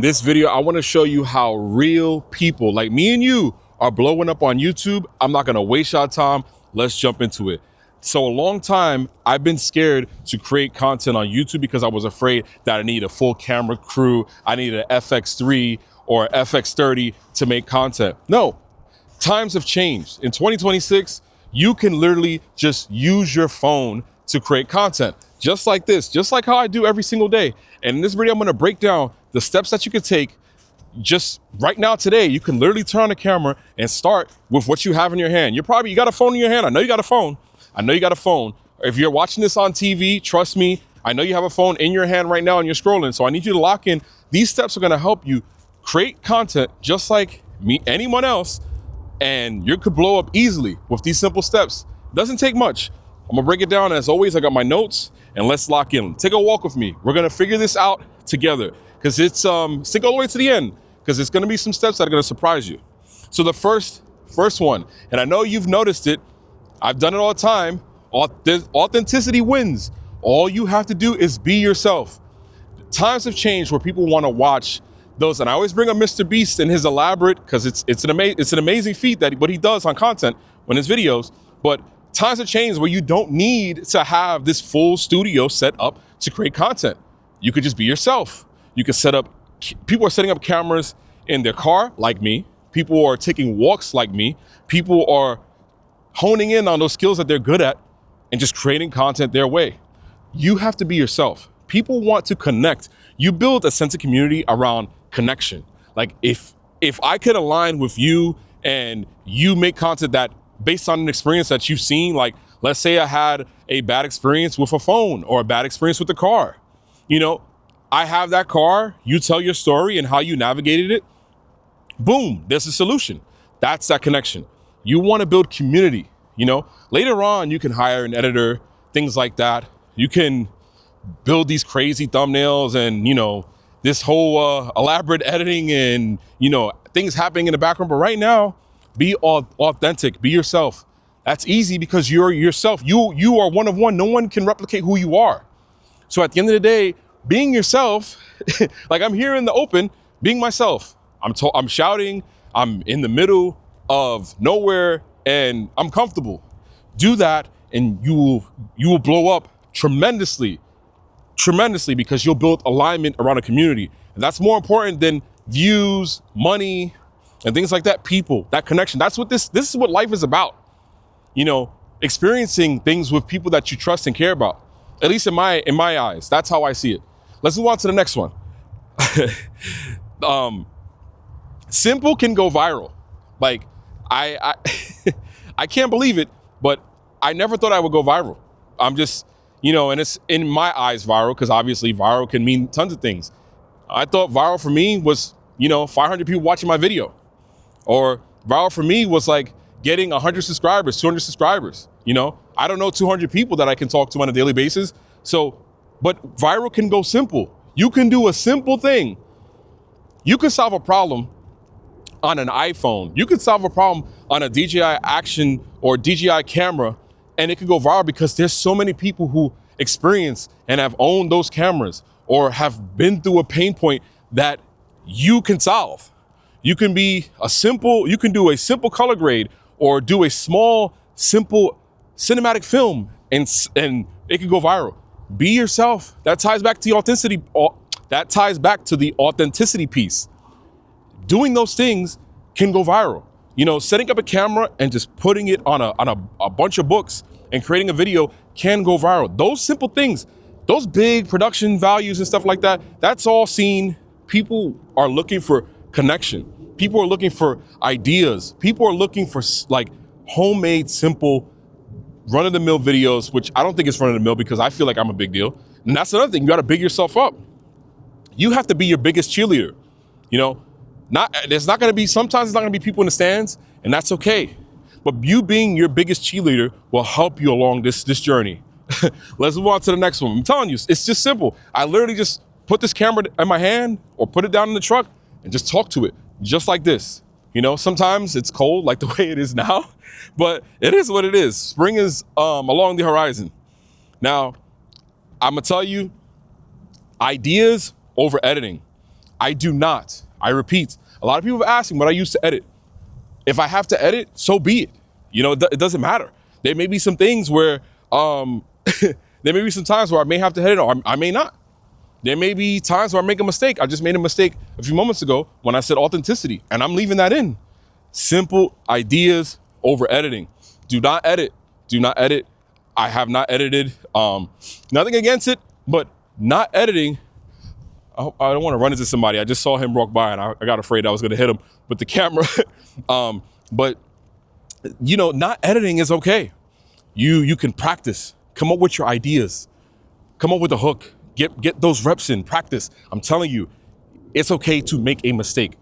This video, I want to show you how real people like me and you are blowing up on YouTube. I'm not going to waste your time. Let's jump into it. So a long time, I've been scared to create content on YouTube because I was afraid that I need a full camera crew. I need an FX3 or FX30 to make content. No, times have changed. In 2026, you can literally just use your phone to create content. Just like this, just like how I do every single day. And in this video, I'm gonna break down the steps that you can take just right now today. You can literally turn on the camera and start with what you have in your hand. You got a phone in your hand. I know you got a phone. If you're watching this on TV, trust me, I know you have a phone in your hand right now and you're scrolling. So I need you to lock in. These steps are gonna help you create content just like me, anyone else, and you could blow up easily with these simple steps. Doesn't take much. I'm gonna break it down. As always, I got my notes and let's lock in. Take a walk with me. We're gonna figure this out together because it's stick all the way to the end because it's gonna be some steps that are gonna surprise you. So the first one, and I know you've noticed it, I've done it all the time, authenticity wins. All you have to do is be yourself. Times have changed where people wanna watch those, and I always bring up Mr. Beast and his elaborate, because it's an amazing feat that what he does on content when his videos, but times have changed where you don't need to have this full studio set up to create content. You could just be yourself. You can people are setting up cameras in their car like me. People are taking walks like me. People are honing in on those skills that they're good at and just creating content their way. You have to be yourself. People want to connect. You build a sense of community around connection. Like if I could align with you and you make content that based on an experience that you've seen, like let's say I had a bad experience with a phone or a bad experience with the car. I have that car, you tell your story and how you navigated it. Boom, there's a solution. That's that connection. You want to build community. Later on, you can hire an editor, things like that. You can build these crazy thumbnails and, this whole elaborate editing and, things happening in the background. But right now, be authentic, be yourself. That's easy because you're yourself. You are one of one. No one can replicate who you are. So at the end of the day, being yourself, like I'm here in the open, being myself. I'm shouting, I'm in the middle of nowhere and I'm comfortable. Do that and you will blow up tremendously because you'll build alignment around a community. And that's more important than views, money, and things like that. People, that connection. That's what this is what life is about. Experiencing things with people that you trust and care about. At least in my eyes, that's how I see it. Let's move on to the next one. Simple can go viral. Like I I can't believe it, but I never thought I would go viral. I'm just, and it's in my eyes viral because obviously viral can mean tons of things. I thought viral for me was, 500 people watching my video. Or viral for me was like getting 100 subscribers, 200 subscribers. I don't know 200 people that I can talk to on a daily basis. But viral can go simple. You can do a simple thing. You can solve a problem on an iPhone. You could solve a problem on a DJI Action or DJI camera, and it could go viral because there's so many people who experience and have owned those cameras or have been through a pain point that you can solve. You can do a simple color grade or do a small, simple cinematic film and it can go viral. Be yourself. That ties back to the authenticity. That ties back to the authenticity piece. Doing those things can go viral. Setting up a camera and just putting it on a bunch of books and creating a video can go viral. Those simple things, those big production values and stuff like that, that's all seen. People are looking for connection. People are looking for ideas. People are looking for like homemade, simple, run-of-the-mill videos, which I don't think it's run-of-the-mill because I feel like I'm a big deal. And that's another thing. You got to big yourself up. You have to be your biggest cheerleader. Sometimes it's not going to be people in the stands, and that's okay. But you being your biggest cheerleader will help you along this journey. Let's move on to the next one. I'm telling you, it's just simple. I literally just put this camera in my hand or put it down in the truck and just talk to it, just like this. Sometimes it's cold like the way it is now, but it is what it is. Spring is along the horizon. Now, I'm gonna tell you, ideas over editing. I do not. I repeat, a lot of people have asked me what I use to edit. If I have to edit, so be it. You know, it doesn't matter. There may be some things where, there may be some times where I may have to edit or I may not. There may be times where I make a mistake. I just made a mistake a few moments ago when I said authenticity, and I'm leaving that in. Simple ideas over editing. Do not edit. Do not edit. I have not edited. Nothing against it, but not editing. I don't want to run into somebody. I just saw him walk by and I got afraid I was going to hit him with the camera. But you know, not editing is okay. You can practice. Come up with your ideas. Come up with a hook. Get those reps in. Practice. I'm telling you, it's okay to make a mistake.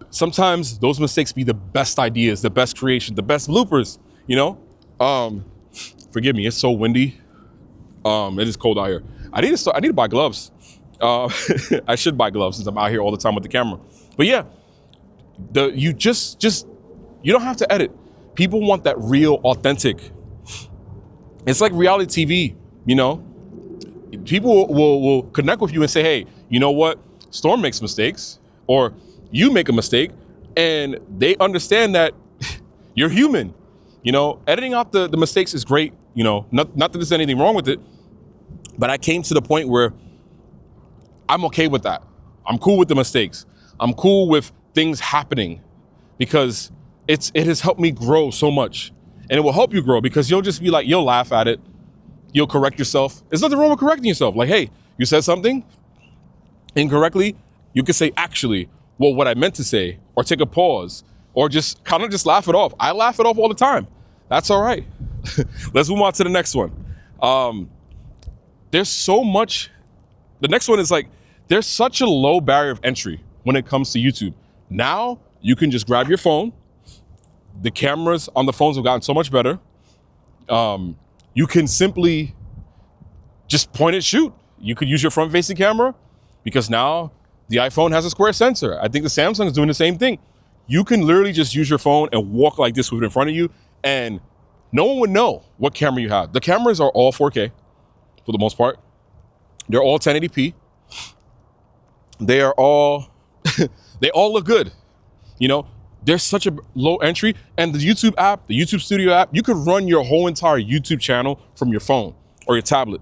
Sometimes those mistakes be the best ideas, the best creation, the best bloopers. You know. Forgive me. It's so windy. It is cold out here. I need to buy gloves. I should buy gloves since I'm out here all the time with the camera. But yeah, you don't have to edit. People want that real, authentic. It's like reality TV, you know. People will connect with you and say, hey, you know what? Storm makes mistakes, or you make a mistake, and they understand that you're human. You know, editing out the mistakes is great. You know, not that there's anything wrong with it, but I came to the point where I'm okay with that. I'm cool with the mistakes. I'm cool with things happening because it has helped me grow so much, and it will help you grow because you'll just be like, you'll laugh at it. You'll correct yourself. There's nothing wrong with correcting yourself. Like, hey, you said something incorrectly. You could say, actually, well, what I meant to say, or take a pause, or just kind of just laugh it off. I laugh it off all the time. That's all right. Let's move on to the next one. There's so much. The next one is like, there's such a low barrier of entry when it comes to YouTube. Now you can just grab your phone. The cameras on the phones have gotten so much better. You can simply just point and shoot. You could use your front-facing camera because now the iPhone has a square sensor. I think the Samsung is doing the same thing. You can literally just use your phone and walk like this with it in front of you, and no one would know what camera you have. The cameras are all 4K for the most part. They're all 1080p. They are all, they all look good. You know, there's such a low entry, and the YouTube app, the YouTube Studio app, you could run your whole entire YouTube channel from your phone or your tablet.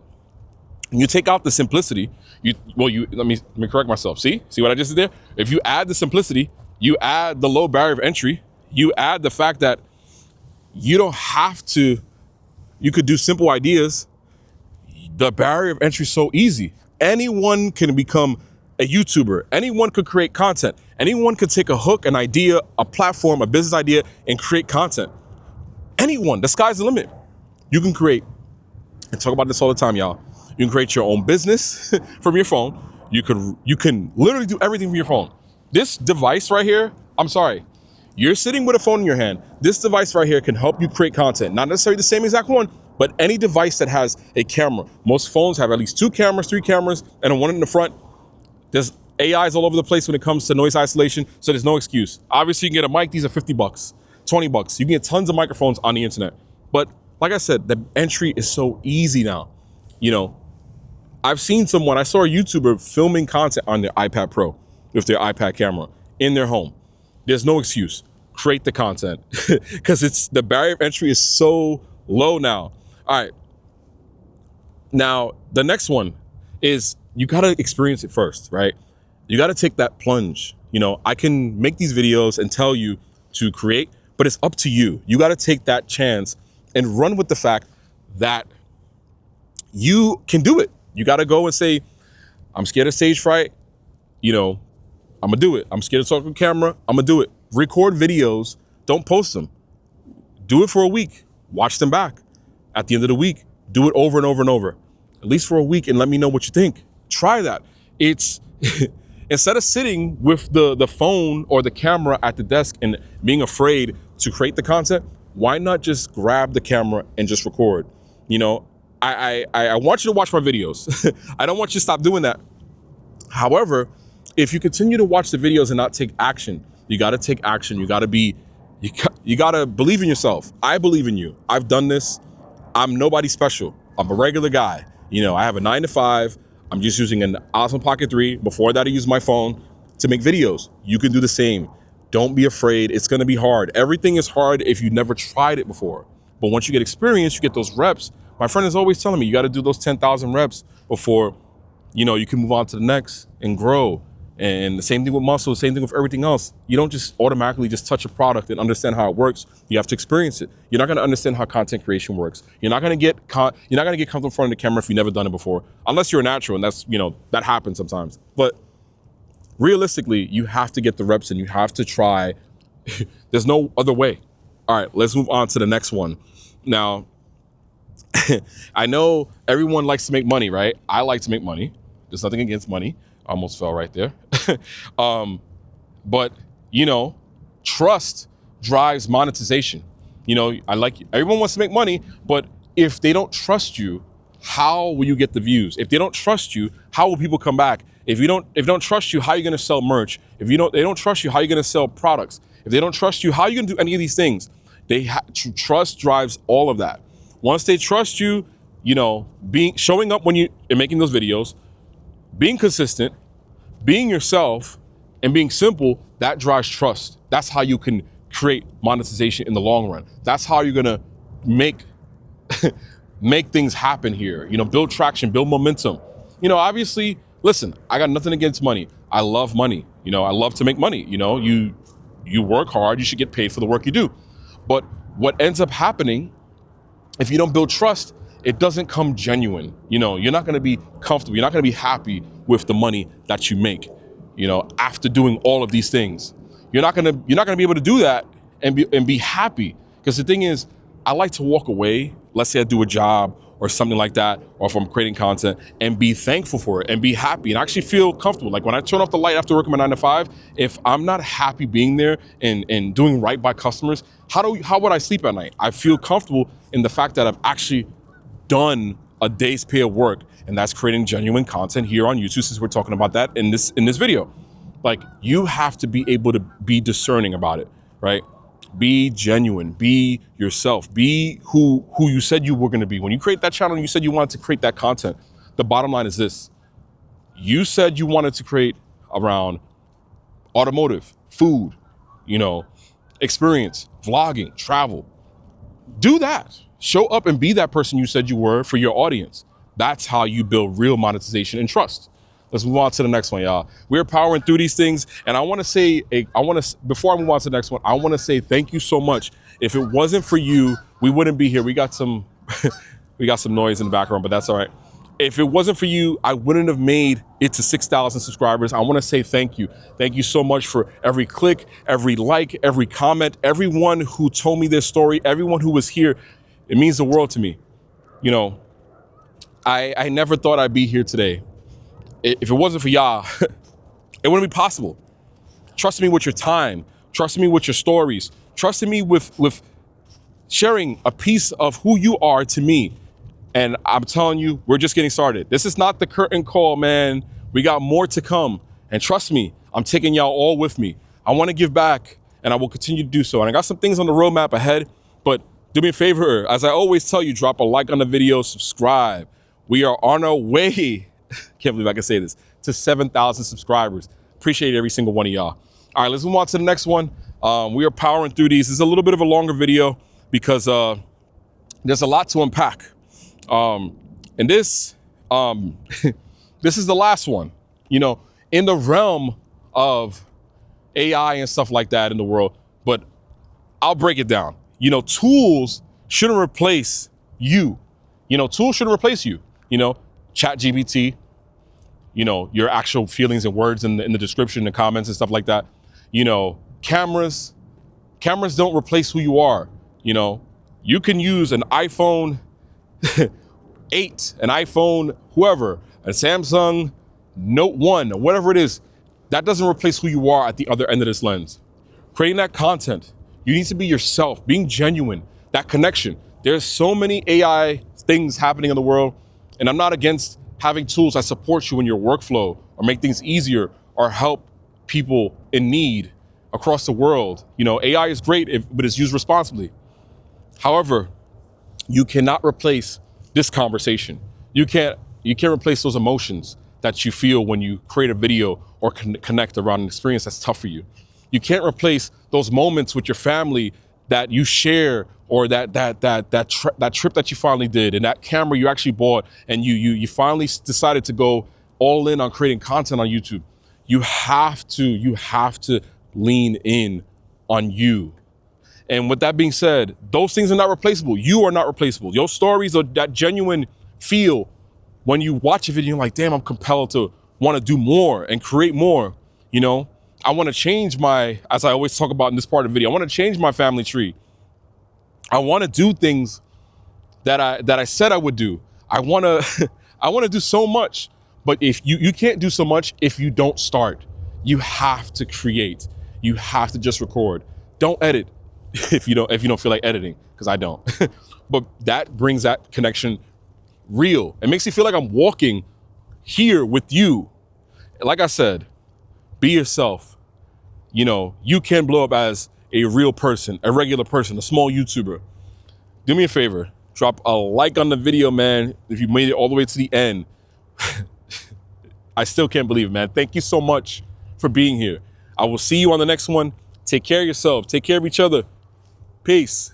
And you take out the simplicity. Let me correct myself. See what I just did there? If you add the simplicity, you add the low barrier of entry, you add the fact that you don't have to, you could do simple ideas. The barrier of entry is so easy. Anyone can become a YouTuber. Anyone could create content. Anyone could take a hook, an idea, a platform, a business idea, and create content. Anyone, the sky's the limit. You can create, and talk about this all the time, y'all. You can create your own business from your phone. You can literally do everything from your phone. This device right here, I'm sorry, you're sitting with a phone in your hand. This device right here can help you create content. Not necessarily the same exact one, but any device that has a camera. Most phones have at least 2 cameras, 3 cameras, and one in the front. There's AIs all over the place when it comes to noise isolation, so there's no excuse. Obviously, you can get a mic. These are $50, $20. You can get tons of microphones on the internet. But like I said, the entry is so easy now. You know, I saw a YouTuber filming content on their iPad Pro with their iPad camera in their home. There's no excuse. Create the content because the barrier of entry is so low now. All right. Now, the next one is you got to experience it first, right? You got to take that plunge. You know, I can make these videos and tell you to create, but it's up to you. You got to take that chance and run with the fact that you can do it. You got to go and say, I'm scared of stage fright. You know, I'm going to do it. I'm scared to talk on camera. I'm going to do it. Record videos. Don't post them. Do it for a week. Watch them back. At the end of the week, do it over and over and over. At least for a week, and let me know what you think. Try that. It's instead of sitting with the phone or the camera at the desk and being afraid to create the content, why not just grab the camera and just record? You know, I want you to watch my videos. I don't want you to stop doing that. However, if you continue to watch the videos and not take action, you got to take action. You got to believe in yourself. I believe in you. I've done this. I'm nobody special. I'm a regular guy. You know, I have a 9 to 5. I'm just using an Osmo Pocket 3. Before that, I used my phone. to make videos. You can do the same. Don't be afraid. It's going to be hard. Everything is hard if you never tried it before. But once you get experience, you get those reps. My friend is always telling me, you got to do those 10,000 reps before, you can move on to the next and grow. And the same thing with muscle, same thing with everything else. You don't just automatically just touch a product and understand how it works. You have to experience it. You're not going to understand how content creation works. You're not going to get comfortable in front of the camera if you've never done it before, unless you're a natural, and that's, that happens sometimes. But realistically, you have to get the reps and you have to try. There's no other way. All right, let's move on to the next one. Now, I know everyone likes to make money, right? I like to make money. There's nothing against money. I almost fell right there. But, trust drives monetization. Everyone wants to make money, but if they don't trust you, how will you get the views? If they don't trust you, how will people come back? If they don't trust you, how are you going to sell merch? If they don't trust you, how are you going to sell products? If they don't trust you, how are you going to do any of these things? Trust drives all of that. Once they trust you, showing up when you're making those videos, being consistent, being yourself, and being simple, that drives trust. That's how you can create monetization in the long run. That's how you're gonna make things happen here. Build traction, build momentum. Obviously, listen, I got nothing against money. I love money. I love to make money. You work hard, you should get paid for the work you do. But what ends up happening, if you don't build trust, it doesn't come genuine. You're not going to be comfortable. You're not going to be happy with the money that you make, after doing all of these things. You're not going to be able to do that and be happy. Because the thing is, I like to walk away. Let's say I do a job or something like that, or if I'm creating content, and be thankful for it and be happy and actually feel comfortable. Like when I turn off the light after working my 9 to 5, if I'm not happy being there and doing right by customers, how would I sleep at night? I feel comfortable in the fact that I've actually done a day's pay of work, and that's creating genuine content here on YouTube, since we're talking about that in this video. Like, you have to be able to be discerning about it, right? Be genuine, be yourself, be who you said you were going to be. When you create that channel, you said you wanted to create that content. The bottom line is this: you said you wanted to create around automotive, food, experience, vlogging, travel. Do that. Show up and be that person you said you were for your audience. That's how you build real monetization and trust. Let's move on to the next one, y'all. We're powering through these things, and before I move on to the next one, I want to say thank you so much. If it wasn't for you, we wouldn't be here. We got some noise in the background, but that's all right. If it wasn't for you, I wouldn't have made it to 6,000 subscribers. I want to say thank you. Thank you so much for every click, every like, every comment, everyone who told me their story, everyone who was here. It means the world to me. I never thought I'd be here today. If it wasn't for y'all, it wouldn't be possible. Trust me with your time. Trust me with your stories. Trust me with sharing a piece of who you are to me. And I'm telling you, we're just getting started. This is not the curtain call, man. We got more to come. And trust me, I'm taking y'all all with me. I want to give back, and I will continue to do so. And I got some things on the roadmap ahead, but do me a favor. As I always tell you, drop a like on the video, subscribe. We are on our way, can't believe I can say this, to 7,000 subscribers. Appreciate every single one of y'all. All right, let's move on to the next one. We are powering through these. This is a little bit of a longer video because there's a lot to unpack. And this is the last one. In the realm of AI and stuff like that in the world, but I'll break it down. Tools shouldn't replace you. Tools shouldn't replace you. ChatGPT, your actual feelings and words in the description, the comments and stuff like that. Cameras don't replace who you are. You can use an iPhone 8, an iPhone, whoever, a Samsung Note 1, or whatever it is. That doesn't replace who you are at the other end of this lens. Creating that content, you need to be yourself, being genuine, that connection. There's so many AI things happening in the world, and I'm not against having tools that support you in your workflow or make things easier or help people in need across the world. AI is great, but it's used responsibly. However, you cannot replace this conversation. You can't replace those emotions that you feel when you create a video or connect around an experience that's tough for you. You can't replace those moments with your family that you share, or that trip that you finally did, and that camera you actually bought, and you finally decided to go all in on creating content on YouTube. You have to lean in on you. And with that being said, those things are not replaceable. You are not replaceable. Your stories are that genuine feel when you watch a video, you're like, damn, I'm compelled to want to do more and create more. You know, I want to change as I always talk about in this part of the video, I want to change my family tree. I want to do things that I said I would do. I want to I want to do so much, but if you can't do so much if you don't start. You have to create. You have to just record. Don't edit if you don't feel like editing, because I don't. But that brings that connection real. It makes you feel like I'm walking here with you. Like I said, be yourself. You know, you can blow up as a real person, a regular person, a small YouTuber. Do me a favor, drop a like on the video, man. If you made it all the way to the end, I still can't believe it, man. Thank you so much for being here. I will see you on the next one. Take care of yourself. Take care of each other. Peace.